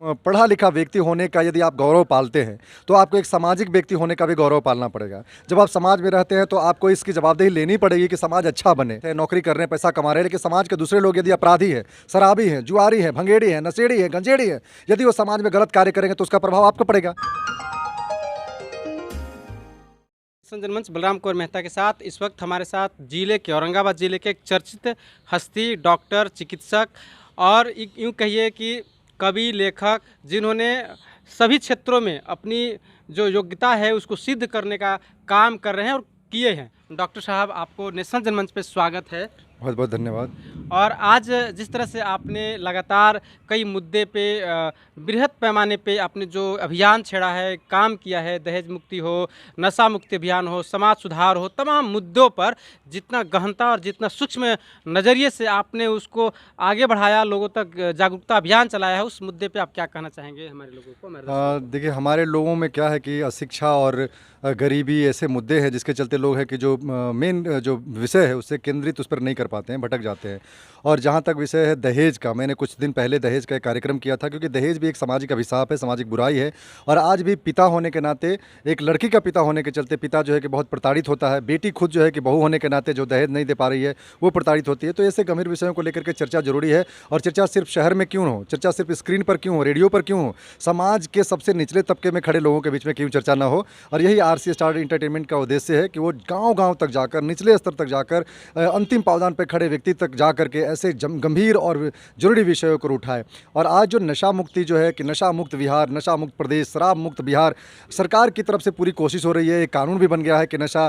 पढ़ा लिखा व्यक्ति होने का यदि आप गौरव पालते हैं तो आपको एक सामाजिक व्यक्ति होने का भी गौरव पालना पड़ेगा। जब आप समाज में रहते हैं तो आपको इसकी जवाबदेही लेनी पड़ेगी कि समाज अच्छा बने। नौकरी कर रहे हैं, पैसा कमा रहे हैं, लेकिन समाज के दूसरे लोग यदि अपराधी है, शराबी है, जुआरी है, भंगेड़ी है, नशेड़ी है, गंजेड़ी है, यदि वो समाज में गलत कार्य करेंगे तो उसका प्रभाव आपको पड़ेगा। जनमंच बलराम कौर मेहता के साथ इस वक्त हमारे साथ जिले के औरंगाबाद जिले के एक चर्चित हस्ती, डॉक्टर, चिकित्सक और यूँ कहिए कि कवि, लेखक, जिन्होंने सभी क्षेत्रों में अपनी जो योग्यता है उसको सिद्ध करने का काम कर रहे हैं और किए हैं। डॉक्टर साहब, आपको नेशनल जनमंच पे स्वागत है। बहुत बहुत धन्यवाद। और आज जिस तरह से आपने लगातार कई मुद्दे पे बृहद पैमाने पे आपने जो अभियान छेड़ा है, काम किया है, दहेज मुक्ति हो, नशा मुक्ति अभियान हो, समाज सुधार हो, तमाम मुद्दों पर जितना गहनता और जितना सूक्ष्म नज़रिए से आपने उसको आगे बढ़ाया, लोगों तक जागरूकता अभियान चलाया है, उस मुद्दे पे आप क्या कहना चाहेंगे हमारे लोगों को? देखिए, हमारे लोगों में क्या है कि अशिक्षा और गरीबी ऐसे मुद्दे हैं जिसके चलते लोग हैं कि जो मेन जो विषय है उससे केंद्रित उस पर नहीं कर पाते हैं, भटक जाते हैं। और जहाँ तक विषय है दहेज का, मैंने कुछ दिन पहले दहेज का एक कार्यक्रम किया था, क्योंकि दहेज भी एक सामाजिक अभिशाप है, सामाजिक बुराई है। और आज भी पिता होने के नाते, एक लड़की का पिता होने के चलते पिता जो है कि बहुत प्रताड़ित होता है। बेटी खुद जो है कि बहू होने के नाते जो दहेज नहीं दे पा रही है वो प्रताड़ित होती है। तो ऐसे गंभीर विषयों को लेकर के चर्चा जरूरी है। और चर्चा सिर्फ शहर में क्यों हो, चर्चा सिर्फ स्क्रीन पर क्यों हो, रेडियो पर क्यों हो, समाज के सबसे निचले तबके में खड़े लोगों के बीच में क्यों चर्चा ना हो। और यही आरसी स्टार एंटरटेनमेंट का उद्देश्य है कि वो गांव-गांव तक जाकर, निचले स्तर तक जाकर, अंतिम पावदान पर खड़े व्यक्ति तक जाकर के ऐसे गंभीर और जरूरी विषयों को उठाए। और आज जो नशा मुक्ति जो है कि नशा मुक्त बिहार, नशा मुक्त प्रदेश, शराब मुक्त बिहार, सरकार की तरफ से पूरी कोशिश हो रही है। एक कानून भी बन गया है कि नशा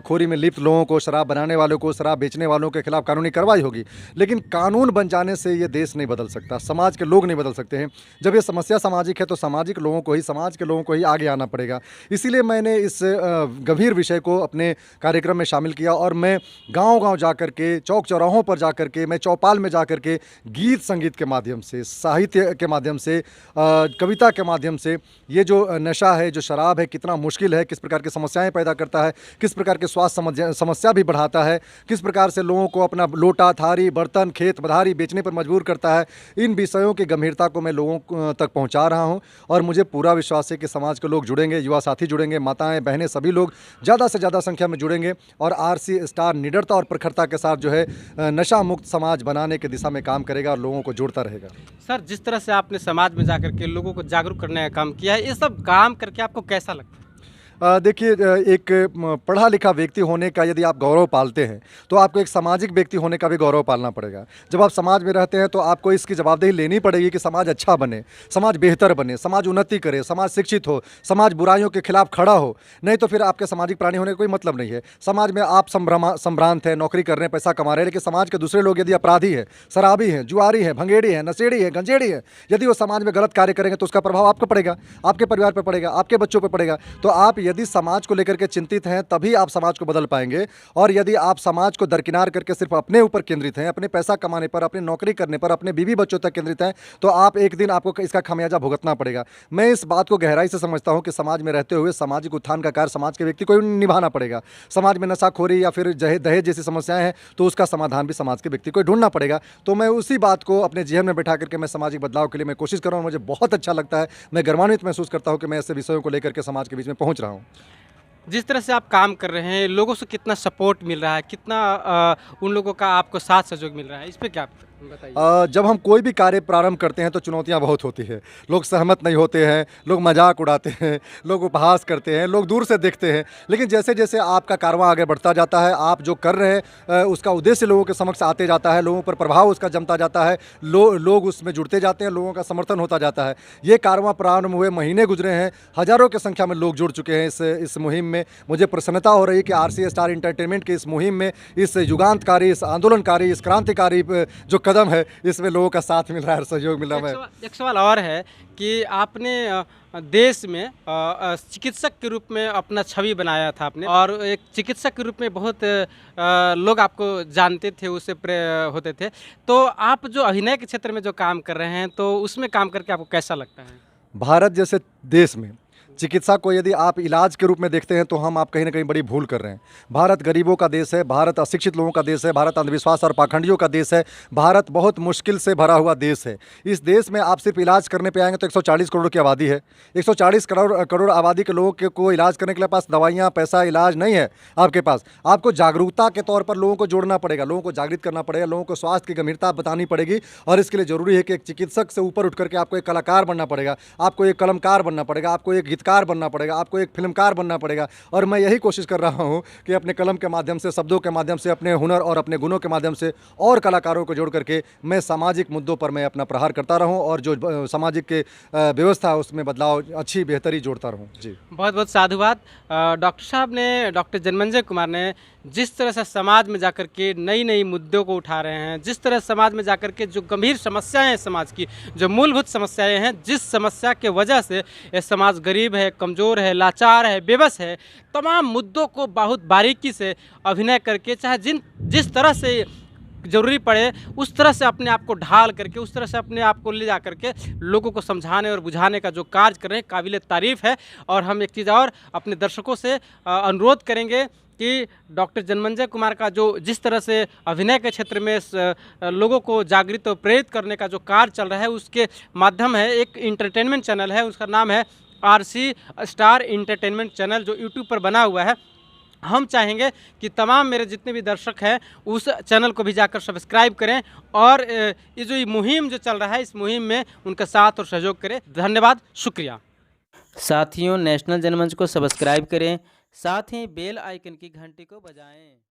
खोरी में लिप्त लोगों को, शराब बनाने वालों को, शराब बेचने वालों के खिलाफ कानूनी कार्रवाई होगी। लेकिन कानून बन जाने से ये देश नहीं बदल सकता, समाज के लोग नहीं बदल सकते हैं। जब ये समस्या सामाजिक है तो सामाजिक लोगों को ही, समाज के लोगों को ही आगे आना पड़ेगा। इसीलिए मैंने इस गंभीर विषय को अपने कार्यक्रम में शामिल किया और मैं गांव-गांव जाकर के, चौक चौराहों पर जाकर के, मैं चौपाल में जाकर के गीत संगीत के माध्यम से, साहित्य के माध्यम से, कविता के माध्यम से ये जो नशा है, जो शराब है, कितना मुश्किल है, किस प्रकार की समस्याएं पैदा करता है, किस प्रकार के स्वास्थ्य समस्या भी बढ़ाता है, किस प्रकार से लोगों को अपना लोटा, थारी, बर्तन, खेत बधारी बेचने पर मजबूर करता है, इन विषयों की गंभीरता को मैं लोगों तक पहुँचा रहा हूँ। और मुझे पूरा विश्वास है कि समाज के लोग जुड़ेंगे, युवा साथी जुड़ेंगे, माताएँ, बहनें, सभी लोग ज़्यादा से ज़्यादा संख्या में जुड़ेंगे और आरसी स्टार निडरता और प्रखरता के साथ जो है नशा मुक्त समाज बनाने की दिशा में काम करेगा और लोगों को जोड़ता रहेगा। सर, जिस तरह से आपने समाज में जाकर के लोगों को जागरूक करने का काम किया है, ये सब काम करके आपको कैसा लगता है? देखिए, एक पढ़ा लिखा व्यक्ति होने का यदि आप गौरव पालते हैं तो आपको एक सामाजिक व्यक्ति होने का भी गौरव पालना पड़ेगा। जब आप समाज में रहते हैं तो आपको इसकी जवाबदेही लेनी पड़ेगी कि समाज अच्छा बने, समाज बेहतर बने, समाज उन्नति करे, समाज शिक्षित हो, समाज बुराइयों के खिलाफ खड़ा हो। नहीं तो फिर आपके सामाजिक प्राणी होने का कोई मतलब नहीं है। समाज में आप संभ्रांत हैं, नौकरी कर रहे हैं, पैसा कमा रहे हैं, लेकिन समाज के दूसरे लोग यदि अपराधी है, शराबी है, जुआरी है, भंगेड़ी है, नशेड़ी है, गंजेड़ी है, यदि वो समाज में गलत कार्य करेंगे तो उसका प्रभाव आपको पड़ेगा, आपके परिवार पर पड़ेगा, आपके बच्चों पर पड़ेगा। तो आप यदि समाज को लेकर के चिंतित हैं तभी आप समाज को बदल पाएंगे। और यदि आप समाज को दरकिनार करके सिर्फ अपने ऊपर केंद्रित हैं, अपने पैसा कमाने पर, अपनी नौकरी करने पर, अपने बीवी बच्चों तक केंद्रित हैं, तो आप एक दिन आपको इसका खामियाजा भुगतना पड़ेगा। मैं इस बात को गहराई से समझता हूं कि समाज में रहते हुए सामाजिक उत्थान का कार्य समाज के व्यक्ति को निभाना पड़ेगा। समाज में नशाखोरी या फिर दहेज जैसी समस्याएं हैं तो उसका समाधान भी समाज के व्यक्ति को ढूंढना पड़ेगा। तो मैं उसी बात को अपने जीवन में बैठा करके मैं सामाजिक बदलाव के लिए मैं कोशिश कर रहा हूँ। मुझे बहुत अच्छा लगता है, मैं गर्वान्वित महसूस करता हूँ कि मैं ऐसे विषयों को लेकर के समाज के बीच में पहुँच रहा हूँ। जिस तरह से आप काम कर रहे हैं, लोगों से कितना सपोर्ट मिल रहा है, कितना उन लोगों का आपको साथ सहयोग मिल रहा है, इस पे क्या बताइए? जब हम कोई भी कार्य प्रारंभ करते हैं तो चुनौतियां बहुत होती है। लोग सहमत नहीं होते हैं, लोग मजाक उड़ाते हैं, लोग उपहास करते हैं, लोग दूर से देखते हैं। लेकिन जैसे जैसे आपका कारवां आगे बढ़ता जाता है, आप जो कर रहे हैं उसका उद्देश्य लोगों के समक्ष आते जाता है, लोगों पर प्रभाव उसका जमता जाता है, लोग उसमें जुड़ते जाते हैं, लोगों का समर्थन होता जाता है। ये कारवां प्रारंभ हुए महीने गुजरे हैं, हज़ारों की संख्या में लोग जुड़ चुके हैं इस मुहिम में। मुझे प्रसन्नता हो रही है कि आरसी स्टार एंटरटेनमेंट की इस मुहिम में, इस युगांतकारी, इस आंदोलनकारी, इस क्रांतिकारी जो कदम है, इसमें लोगों का साथ मिल रहा है, सहयोग मिल रहा है। एक सवाल और है कि आपने देश में चिकित्सक के रूप में अपना छवि बनाया था आपने, और एक चिकित्सक के रूप में बहुत लोग आपको जानते थे, उससे होते थे। तो आप जो अभिनय के क्षेत्र में जो काम कर रहे हैं, तो उसमें काम करके आपको कैसा लगता है? भारत जैसे देश में चिकित्सा को यदि आप इलाज के रूप में देखते हैं तो हम आप कहीं ना कहीं बड़ी भूल कर रहे हैं। भारत गरीबों का देश है, भारत अशिक्षित लोगों का देश है, भारत अंधविश्वास और पाखंडियों का देश है, भारत बहुत मुश्किल से भरा हुआ देश है। इस देश में आप सिर्फ इलाज करने पे आएंगे तो 140 करोड़ की आबादी है। 140 करोड़ आबादी के लोगों को इलाज करने के लिए पास दवाइयाँ, पैसा, इलाज नहीं है आपके पास। आपको जागरूकता के तौर पर लोगों को जोड़ना पड़ेगा, लोगों को जागृत करना पड़ेगा, लोगों को स्वास्थ्य की गंभीरता बतानी पड़ेगी। और इसके लिए ज़रूरी है कि एक चिकित्सक से ऊपर उठ करके आपको एक कलाकार बनना पड़ेगा, आपको एक कलमकार बनना पड़ेगा, आपको एक गीतकार बनना पड़ेगा, आपको एक फिल्मकार बनना पड़ेगा। और मैं यही कोशिश कर रहा हूँ कि अपने कलम के माध्यम से, शब्दों के माध्यम से, अपने हुनर और अपने गुणों के माध्यम से और कलाकारों को जोड़ करके मैं सामाजिक मुद्दों पर मैं अपना प्रहार करता रहूँ और जो सामाजिक के व्यवस्था है उसमें बदलाव, अच्छी बेहतरी जोड़ता रहूँ। जी, बहुत बहुत साधुवाद। डॉक्टर साहब ने, डॉक्टर जन्मेंजय कुमार ने जिस तरह से समाज में जाकर के नई नई मुद्दों को उठा रहे हैं, जिस तरह समाज में जाकर के जो गंभीर समस्याएं हैं, समाज की जो मूलभूत समस्याएं हैं, जिस समस्या के वजह से ये समाज गरीब है, कमज़ोर है, लाचार है, बेबस है, तमाम मुद्दों को बहुत बारीकी से अभिनय करके, चाहे जिस तरह से ज़रूरी पड़े उस तरह से अपने आप को ढाल करके, उस तरह से अपने आप को ले जा करके लोगों को समझाने और बुझाने का जो कार्य कर रहे हैं, काबिल तारीफ़ है। और हम एक चीज़ और अपने दर्शकों से अनुरोध करेंगे कि डॉक्टर जन्मेंजय कुमार का जो जिस तरह से अभिनय के क्षेत्र में लोगों को जागृत और प्रेरित करने का जो कार्य चल रहा है, उसके माध्यम है, एक इंटरटेनमेंट चैनल है, उसका नाम है RC स्टार इंटरटेनमेंट चैनल, जो यूट्यूब पर बना हुआ है। हम चाहेंगे कि तमाम मेरे जितने भी दर्शक हैं उस चैनल को भी जाकर सब्सक्राइब करें और ये जो मुहिम जो चल रहा है, इस मुहिम में उनका साथ और सहयोग करें। धन्यवाद, शुक्रिया। साथियों, नेशनल जनमंच को सब्सक्राइब करें, साथ ही बेल आइकन की घंटी को बजाएं।